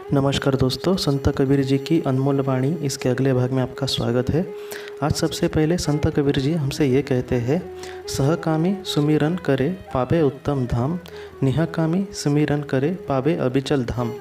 नमस्कार दोस्तों, संत कबीर जी की अनमोल वाणी इसके अगले भाग में आपका स्वागत है। आज सबसे पहले संत कबीर जी हमसे ये कहते हैं, सहकामी सुमिरन करे पावे उत्तम धाम, निहकामी सुमिरन करे पावे अविचल धाम,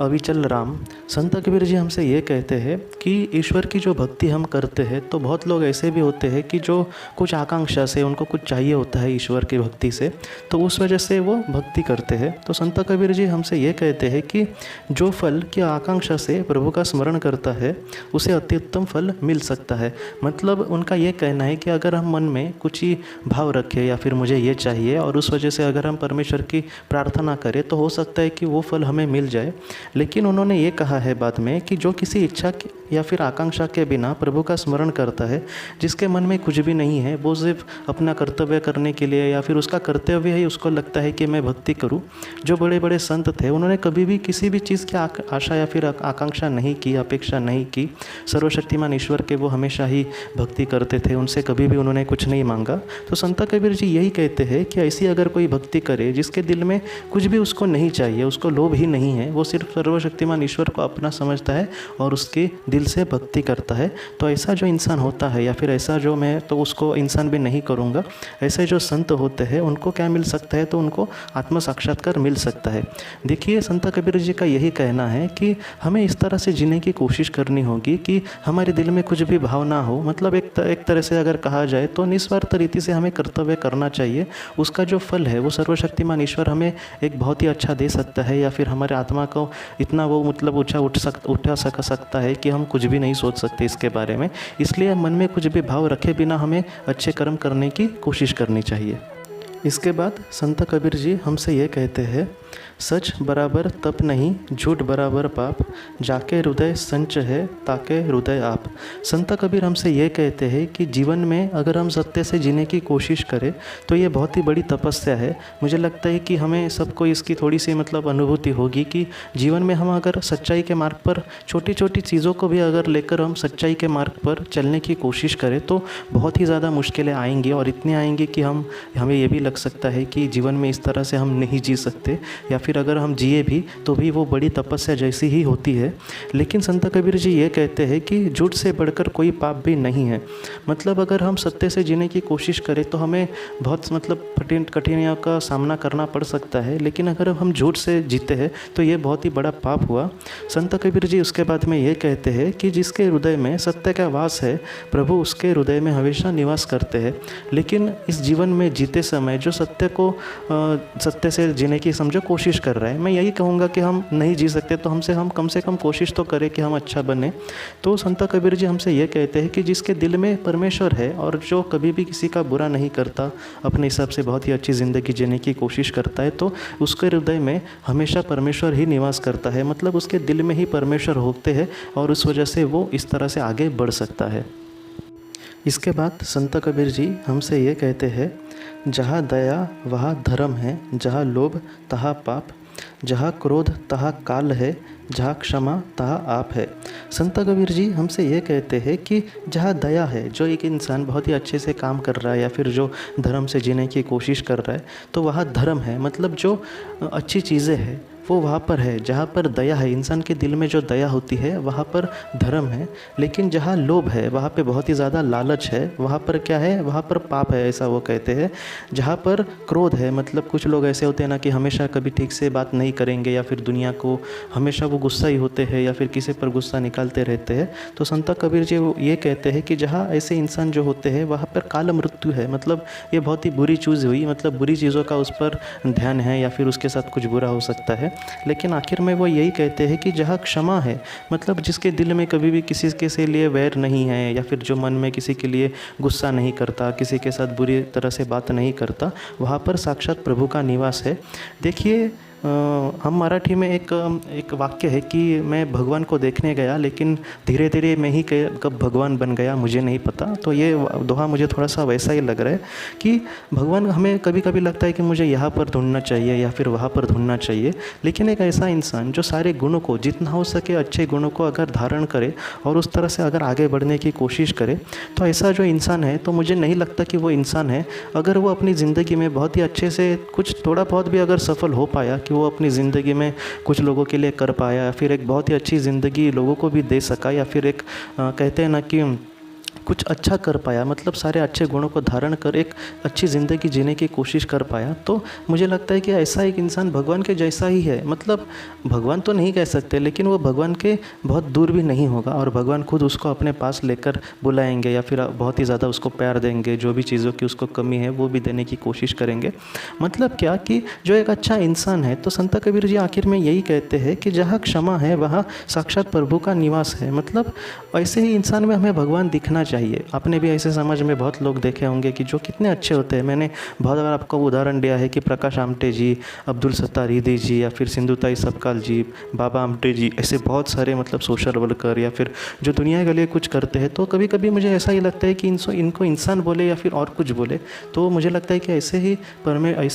अविचल राम। संत कबीर जी हमसे ये कहते हैं कि ईश्वर की जो भक्ति हम करते हैं तो बहुत लोग ऐसे भी होते हैं कि जो कुछ आकांक्षा से उनको कुछ चाहिए होता है ईश्वर की भक्ति से, तो उस वजह से वो भक्ति करते हैं। तो संत कबीर जी हमसे ये कहते हैं कि जो फल की आकांक्षा से प्रभु का स्मरण करता है उसे अत्युत्तम फल मिल सकता है। मतलब उनका ये कहना है कि अगर हम मन में कुछ ही भाव रखें या फिर मुझे ये चाहिए और उस वजह से अगर हम परमेश्वर की प्रार्थना करें तो हो सकता है कि वो फल हमें मिल जाए। लेकिन उन्होंने ये कहा है बाद में कि जो किसी इच्छा या फिर आकांक्षा के बिना प्रभु का स्मरण करता है, जिसके मन में कुछ भी नहीं है, वो सिर्फ अपना कर्तव्य करने के लिए या फिर उसका कर्तव्य ही उसको लगता है कि मैं भक्ति करूं। जो बड़े बड़े संत थे उन्होंने कभी भी किसी भी चीज़ की आशा या फिर आकांक्षा नहीं की, अपेक्षा नहीं की। सर्वशक्तिमान ईश्वर के वो हमेशा ही भक्ति करते थे, उनसे कभी भी उन्होंने कुछ नहीं मांगा। तो संत कबीर जी यही कहते हैं कि ऐसी अगर कोई भक्ति करे जिसके दिल में कुछ भी उसको नहीं चाहिए, उसको लोभ ही नहीं है, वो सिर्फ सर्वशक्तिमान ईश्वर को अपना समझता है और उसके दिल से भक्ति करता है, तो ऐसा जो इंसान होता है या फिर ऐसा जो, मैं तो उसको इंसान भी नहीं करूँगा, ऐसे जो संत होते हैं उनको क्या मिल सकता है, तो उनको आत्म साक्षात्कार मिल सकता है। देखिए, संत कबीर जी का यही कहना है कि हमें इस तरह से जीने की कोशिश करनी होगी कि हमारे दिल में कुछ भी भाव ना हो। मतलब एक तरह से अगर कहा जाए तो निस्वार्थ रीति से हमें कर्तव्य करना चाहिए। उसका जो फल है वो सर्वशक्तिमान ईश्वर हमें एक बहुत ही अच्छा दे सकता है, या फिर हमारे आत्मा को इतना वो मतलब उठा सकता है कि हम कुछ भी नहीं सोच सकते इसके बारे में। इसलिए मन में कुछ भी भाव रखे बिना हमें अच्छे कर्म करने की कोशिश करनी चाहिए। इसके बाद संत कबीर जी हमसे ये कहते हैं, सच बराबर तप नहीं, झूठ बराबर पाप, जाके हृदय संच है ताके हृदय आप। संत कबीर हमसे ये कहते हैं कि जीवन में अगर हम सत्य से जीने की कोशिश करें तो ये बहुत ही बड़ी तपस्या है। मुझे लगता है कि हमें सबको इसकी थोड़ी सी मतलब अनुभूति होगी कि जीवन में हम अगर सच्चाई के मार्ग पर छोटी छोटी चीज़ों को भी अगर लेकर हम सच्चाई के मार्ग पर चलने की कोशिश करें तो बहुत ही ज़्यादा मुश्किलें आएंगी, और इतनी आएंगी कि हमें ये भी लग सकता है कि जीवन में इस तरह से हम नहीं जी सकते, या फिर अगर हम जिए भी तो भी वो बड़ी तपस्या जैसी ही होती है। लेकिन संत कबीर जी ये कहते हैं कि झूठ से बढ़कर कोई पाप भी नहीं है। मतलब अगर हम सत्य से जीने की कोशिश करें तो हमें बहुत मतलब कठिनाइयों का सामना करना पड़ सकता है, लेकिन अगर हम झूठ से जीते हैं तो ये बहुत ही बड़ा पाप हुआ। संत कबीर जी उसके बाद में ये कहते हैं कि जिसके हृदय में सत्य का वास है, प्रभु उसके हृदय में हमेशा निवास करते हैं। लेकिन इस जीवन में जीते समय जो सत्य से जीने की समझो कोशिश कर रहा है, मैं यही कहूँगा कि हम नहीं जी सकते तो हम कम से कम कोशिश तो करें कि हम अच्छा बने। तो संत कबीर जी हमसे ये कहते हैं कि जिसके दिल में परमेश्वर है और जो कभी भी किसी का बुरा नहीं करता, अपने हिसाब से बहुत ही अच्छी ज़िंदगी जीने की कोशिश करता है, तो उसके हृदय में हमेशा परमेश्वर ही निवास करता है। मतलब उसके दिल में ही परमेश्वर होते हैं और उस वजह से वो इस तरह से आगे बढ़ सकता है। इसके बाद संत कबीर जी हमसे ये कहते हैं, जहाँ दया वहाँ धर्म है, जहाँ लोभ तहाँ पाप, जहाँ क्रोध तहाँ काल है, जहाँ क्षमा तहाँ आप है। संत कबीर जी हमसे ये कहते हैं कि जहाँ दया है, जो एक इंसान बहुत ही अच्छे से काम कर रहा है या फिर जो धर्म से जीने की कोशिश कर रहा है, तो वहाँ धर्म है। मतलब जो अच्छी चीज़ें हैं वो वहाँ पर है। जहाँ पर दया है, इंसान के दिल में जो दया होती है वहाँ पर धर्म है। लेकिन जहाँ लोभ है वहाँ पे बहुत ही ज़्यादा लालच है, वहाँ पर क्या है, वहाँ पर पाप है, ऐसा वो कहते हैं। जहाँ पर क्रोध है, मतलब कुछ लोग ऐसे होते हैं ना कि हमेशा कभी ठीक से बात नहीं करेंगे या फिर दुनिया को हमेशा वो गुस्सा ही होते हैं या फिर किसी पर गुस्सा निकालते रहते हैं। तो संत कबीर जी ये कहते हैं कि जहाँ ऐसे इंसान जो होते हैं वहाँ पर काल मृत्यु है। मतलब ये बहुत ही बुरी चीज़ हुई, मतलब बुरी चीज़ों का उस पर ध्यान है या फिर उसके साथ कुछ बुरा हो सकता है। लेकिन आखिर में वो यही कहते हैं कि जहाँ क्षमा है, मतलब जिसके दिल में कभी भी किसी के से लिए वैर नहीं है या फिर जो मन में किसी के लिए गुस्सा नहीं करता, किसी के साथ बुरी तरह से बात नहीं करता, वहाँ पर साक्षात प्रभु का निवास है। देखिए, हम मराठी में एक वाक्य है कि मैं भगवान को देखने गया लेकिन धीरे धीरे मैं ही कब भगवान बन गया मुझे नहीं पता। तो ये दोहा मुझे थोड़ा सा वैसा ही लग रहा है कि भगवान हमें कभी कभी लगता है कि मुझे यहाँ पर ढूंढना चाहिए या फिर वहाँ पर ढूंढना चाहिए, लेकिन एक ऐसा इंसान जो सारे गुणों को, जितना हो सके अच्छे गुणों को अगर धारण करे और उस तरह से अगर आगे बढ़ने की कोशिश करे, तो ऐसा जो इंसान है, तो मुझे नहीं लगता कि वो इंसान है। अगर वो अपनी ज़िंदगी में बहुत ही अच्छे से कुछ थोड़ा बहुत भी अगर सफल हो पाया कि कि वो अपनी ज़िंदगी में कुछ लोगों के लिए कर पाया, या फिर एक बहुत ही अच्छी ज़िंदगी लोगों को भी दे सका, या फिर एक कहते हैं ना कि कुछ अच्छा कर पाया, मतलब सारे अच्छे गुणों को धारण कर एक अच्छी ज़िंदगी जीने की कोशिश कर पाया। तो मुझे लगता है कि ऐसा एक इंसान भगवान के जैसा ही है। मतलब भगवान तो नहीं कह सकते, लेकिन वो भगवान के बहुत दूर भी नहीं होगा, और भगवान खुद उसको अपने पास लेकर बुलाएंगे, या फिर बहुत ही ज़्यादा उसको प्यार देंगे, जो भी चीज़ों की उसको कमी है वो भी देने की कोशिश करेंगे। मतलब क्या कि जो एक अच्छा इंसान है, तो संत कबीर जी आखिर में यही कहते हैं कि जहाँ क्षमा है वहाँ साक्षात प्रभु का निवास है। मतलब ऐसे ही इंसान में हमें भगवान दिखना चाहिए। आपने भी ऐसे समाज में बहुत लोग देखे होंगे कि जो कितने अच्छे होते हैं। मैंने बहुत बार आपको उदाहरण दिया है कि प्रकाश आमटे जी, अब्दुल सत्तार ईदी जी, या फिर सिंधुताई सपकाल जी, बाबा आमटे जी, ऐसे बहुत सारे मतलब सोशल वर्कर या फिर जो दुनिया के लिए कुछ करते हैं। तो कभी कभी मुझे ऐसा ही लगता है कि इनको इंसान बोले या फिर और कुछ बोले, तो मुझे लगता है कि ऐसे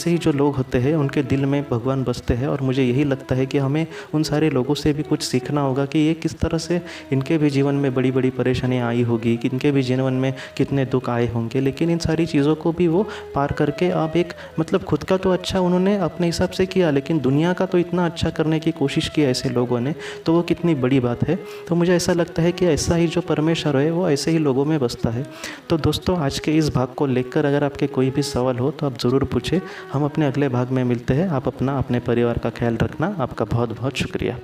ही जो लोग होते हैं उनके दिल में भगवान बसते हैं। और मुझे यही लगता है कि हमें उन सारे लोगों से भी कुछ सीखना होगा कि ये किस तरह से इनके भी जीवन में बड़ी बड़ी परेशानियाँ आई होगी, कि इनके भी जीवन में कितने दुख आए होंगे, लेकिन इन सारी चीज़ों को भी वो पार करके अब एक मतलब खुद का तो अच्छा उन्होंने अपने हिसाब से किया, लेकिन दुनिया का तो इतना अच्छा करने की कोशिश की ऐसे लोगों ने, तो वो कितनी बड़ी बात है। तो मुझे ऐसा लगता है कि ऐसा ही जो परमेश्वर है वो ऐसे ही लोगों में बसता है। तो दोस्तों, आज के इस भाग को लेकर अगर आपके कोई भी सवाल हो तो आप ज़रूर पूछें। हम अपने अगले भाग में मिलते हैं। आप अपने परिवार का ख्याल रखना। आपका बहुत बहुत शुक्रिया।